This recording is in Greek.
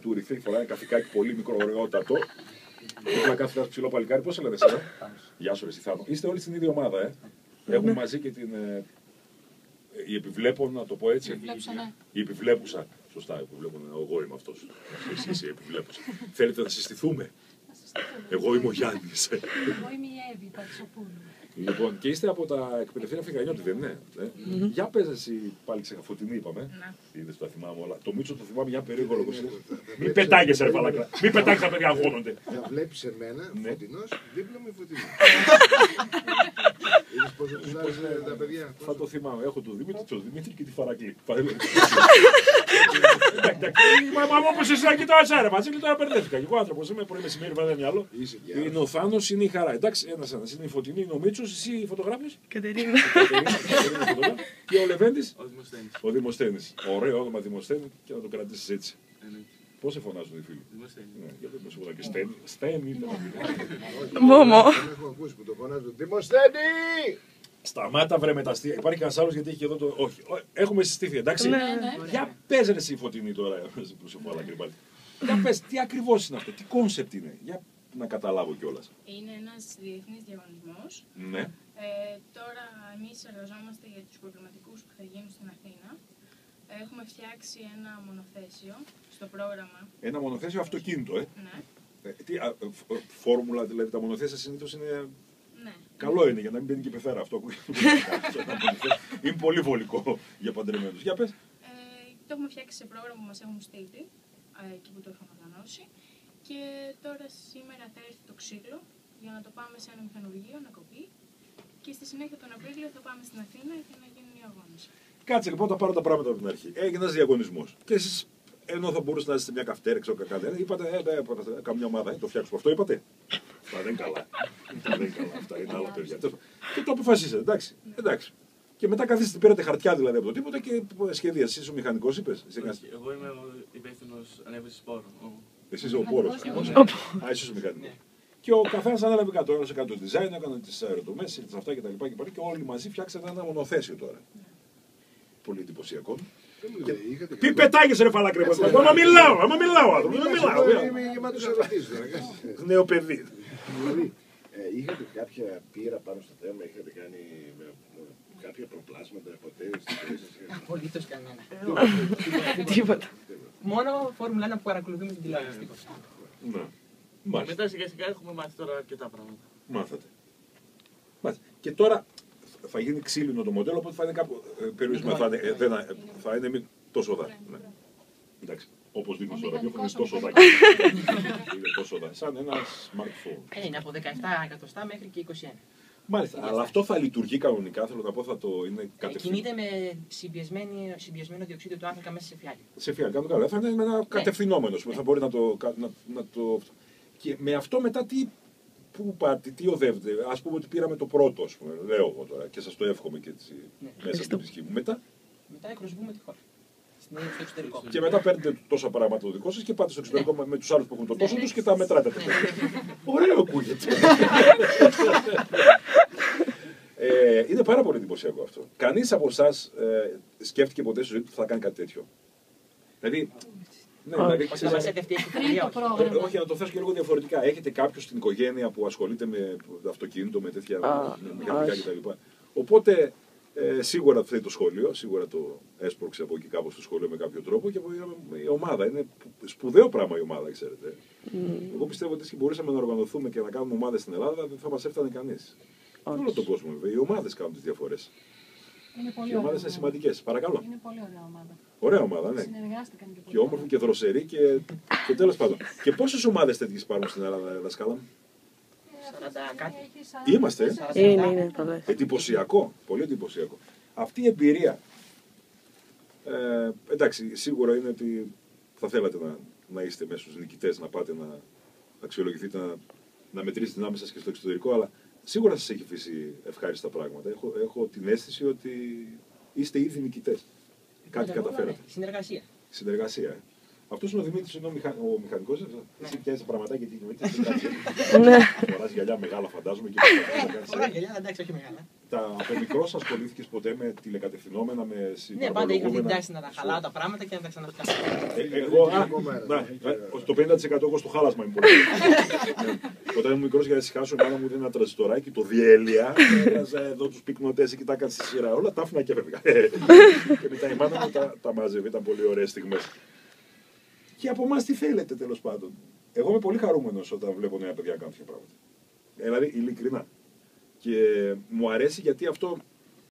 του ρηθή, φοράει ένα καθηκάκι πολύ μικρό, δίπλα κάθε ένα ψηλό παλικάρι. Πώς λέτε εσένα? Γεια σου, Θάνο. Είστε όλοι στην ίδια ομάδα, Έχουμε μαζί και την. Η επιβλέπων, να το πω έτσι. Η επιβλέπουσα. Σωστά, επιβλέπων. Εγώ είμαι αυτός. Εσύ είσαι η επιβλέπουσα. Θέλετε να συστηθούμε? Εγώ είμαι ο Γιάννης. Εγώ είμαι η Εύη Πατσοπούλου. Λοιπόν, και είστε από τα εκπαιδευτήρια Φιγανιώτη, δεν είναι? Για πες εσύ, πάλι Φωτεινή είπαμε. Είδες, τα θυμάμαι όλα. Το Μίτσο το θυμάμαι μια περίεργο λογοσύνη. Μην πετάγεσαι, ρε μαλάκα. Μην πετάγεσαι, τα παιδιά αγώνονται. Να βλέπεις εμένα, Φωτεινός, δίπλα μου η Φωτεινή. Είδες πόσο τους άρεσε τα παιδιά? Θα το θυμάμαι. Έχω τον Δημήτρη και τη Φαρακλή. Μα όπως εσύ να κοιτάω εσένα, μαζί και τώρα μπερδεύτηκα. Εγώ άνθρωπος είμαι, πρωί μεσημέρι βάζω μυαλό. Είναι ο Θάνος, είναι η Χαρά. Εντάξει, ένας είναι η Φωτεινή, είναι ο Μίτσος, εσύ φωτογράφεις. Κατερίνα. Και ο Λεβέντης. Ο Ο Δημοσθένης. Ωραίο όνομα Δημοσθένη και να το κρατήσεις έτσι. Πώς σε φωνάζουν οι φίλοι? Για το μεσογόνα και Στένη. Στένη. Μόμο. Δεν έχω ακούσει που το φωνάζουν. Δημοσθένη! Σταμάτα βρε με τα αστεία. Υπάρχει κανένας άλλος γιατί έχει και εδώ το. Όχι. Έχουμε συστήθει, εντάξει. Για πες ρε εσύ Φωτεινή τώρα. Για πες, τι ακριβώς είναι αυτό, τι κόνσεπτ είναι. Για να καταλάβω κιόλας. Είναι ένας διεθνής διαγωνισμός. Ναι. Τώρα εμείς εργαζόμαστε για τους προγραμματικούς που θα γίνουν στην Αθήνα. Έχουμε φτιάξει ένα μονοθέσιο στο πρόγραμμα. Ένα μονοθέσιο αυτοκίνητο, Ναι. Φόρμουλα, δηλαδή τα μονοθέσια συνήθως είναι. Ναι. Καλό είναι για να μην μπαίνει και πεθέρα αυτό. Είναι πολύ βολικό για παντρεμένους. Για πες. Το έχουμε φτιάξει σε πρόγραμμα που μας έχουν στείλει, εκεί που το είχαμε οργανώσει. Και τώρα σήμερα θα έρθει το ξύλο για να το πάμε σε ένα μηχανουργείο να κοπεί. Και στη συνέχεια τον Απρίλιο θα πάμε στην Αθήνα για να γίνουν οι αγώνες. Κάτσε λοιπόν, θα πάρω τα πράγματα από την αρχή. Έγινε ένας διαγωνισμός. Και εσείς, ενώ θα μπορούσατε να είστε μια καυτέρα, ξέρω κάτι, είπατε, καμιά ομάδα, το φτιάξουμε. Αυτό είπατε. Αυτά δεν είναι καλά. Αυτά είναι άλλα παιδιά. Και το αποφασίσατε, εντάξει. Και μετά καθίσατε, πήρατε χαρτιά δηλαδή από το τίποτα και σχεδία. Εσύ ο μηχανικός είπες. Εγώ είμαι ο υπεύθυνος ανέβησης σπόρων. Εσύ είσαι ο πόρος. Εσύ ο μηχανικός. Και ο καθένας ανέλαβε κάτω. Ένας έκανε το design, έκανε τις αεροτομές, αυτά κτλ. Και όλοι μαζί φτιάξατε ένα μονοθέσιο τώρα. Πολύ εντυπωσιακό. Τι πετάγεσαι ρε φαλάκρε? Άμα μιλάω άνθρωπο. Είμαι γεμάτος ερωτήσεις. Νέο παιδί. Είχατε κάποια πείρα πάνω στο θέμα, είχατε κάνει κάποια προπλάσματα ποτέ στη ζωή σας? Απολύτως κανένα. Τίποτα. Μόνο Φόρμουλα 1 που παρακολουθούμε την τηλεόραση. Μετά σιγά σιγά έχουμε μάθει τώρα αρκετά πράγματα. Μάθατε. Και τώρα θα γίνει ξύλινο το μοντέλο, οπότε θα είναι κάπου περιορισμένο. Θα είναι τόσο δάκι. Εντάξει. Όπως δείχνει στο ραδιόφωνο, είναι τόσο δάκι. Είναι τόσο δάκι. Σαν ένα smartphone. Είναι από 17 εκατοστά μέχρι και 21. Μάλιστα. Αλλά αυτό θα λειτουργεί κανονικά, θέλω να πω, θα το είναι κατευθείαν. Κινείται με συμπιεσμένο διοξείδιο του άνθρακα μέσα σε φιάλι. Σε φιάλι, κάνω καλά. Θα είναι ένα κατευθυνόμενο. Θα μπορεί να το. Και με αυτό μετά τι οδεύεται? Ας πούμε ότι πήραμε το πρώτο, ας πούμε, λέω εγώ τώρα, και σας το εύχομαι και έτσι μέσα στην ψυχή μου. Μετά εκπροσωπούμε τη χώρα. Στο εξωτερικό. Και μετά παίρνετε τόσα πράγματα το δικό σας και πάτε στο εξωτερικό με τους άλλους που έχουν το τόσο τους και τα μετράτε. Ωραίο ακούγεται. Είναι πάρα πολύ εντυπωσιακό αυτό. Κανείς από εσάς σκέφτηκε ποτέ στη ζωή του ότι θα κάνει κάτι τέτοιο? Δηλαδή. Ναι, όχι, να το θέσω και λίγο διαφορετικά. Έχετε κάποιον στην οικογένεια που ασχολείται με αυτοκίνητο, με τέτοια μηχανικά κτλ. Οπότε σίγουρα θέλει το σχολείο, σίγουρα το έσπρωξε από εκεί κάπου στο σχολείο με κάποιο τρόπο και η ομάδα. Είναι σπουδαίο πράγμα η ομάδα, ξέρετε. Εγώ πιστεύω ότι μπορούσαμε να οργανωθούμε και να κάνουμε ομάδες στην Ελλάδα, δεν θα μας έφτανε κανείς. Όλο τον κόσμο βέβαια. Οι ομάδες κάνουν τις διαφορές. Οι ομάδες είναι σημαντικές. Παρακαλώ. Είναι πολύ ωραία ομάδα. Ωραία ομάδα, ναι. Συνεργάστηκαν και πολύ. Και όμορφη και δροσερή και τέλος πάντων. Και πόσες ομάδες τέτοιες υπάρχουν στην Ελλάδα, δασκάλα? 40 κάτι. Είμαστε. Είναι, εντυπωσιακό. Πολύ εντυπωσιακό. Αυτή η εμπειρία. Εντάξει, σίγουρα είναι ότι θα θέλατε να είστε μέσα στους νικητές, να πάτε να αξιολογηθείτε, να μετρήσετε τις δυνάμεις σας και στο εξωτερικό, αλλά σίγουρα σας έχει αφήσει ευχάριστα πράγματα. Έχω την αίσθηση ότι είστε ήδη νικητές. Κάτι καταφέρατε. Συνεργασία. Αυτός είναι ο Δημήτρης, είναι ο μηχανικός. Εσύ πιάνεις πραγματάκια και Δημήτρης. Φοράς γυαλιά μεγάλα, φαντάζομαι. Φοράς γυαλιά, εντάξει, όχι μεγάλα. Από μικρός ασχολήθηκες ποτέ με τηλεκατευθυνόμενα, με Ναι, πάντα είχα αυτή την συναρμολογούμενα? τάση να τα χαλάω τα πράγματα και να τα ξαναφτιάξω. Εγώ, το 50% εγώ στο χάλασμα είμαι πολύ. Όταν ήμουν μικρός, για να ησυχάσω, η μάνα μου δίνει ένα τραζιστοράκι, το διέλυα, έβαζα εδώ τους πυκνοτές και τα έκανα στη σειρά. Όλα τα άφηνα και έφευγα. Και μετά η μάνα μου τα μάζευε, ήταν πολύ ωραίες στιγμές. Και από εμάς τι θέλετε, τέλος πάντων. Εγώ είμαι πολύ χαρούμενος όταν βλέπω νέα παιδιά κάνουν τέτοια πράγματα. Δηλαδή, ειλικρινά. Και μου αρέσει γιατί αυτό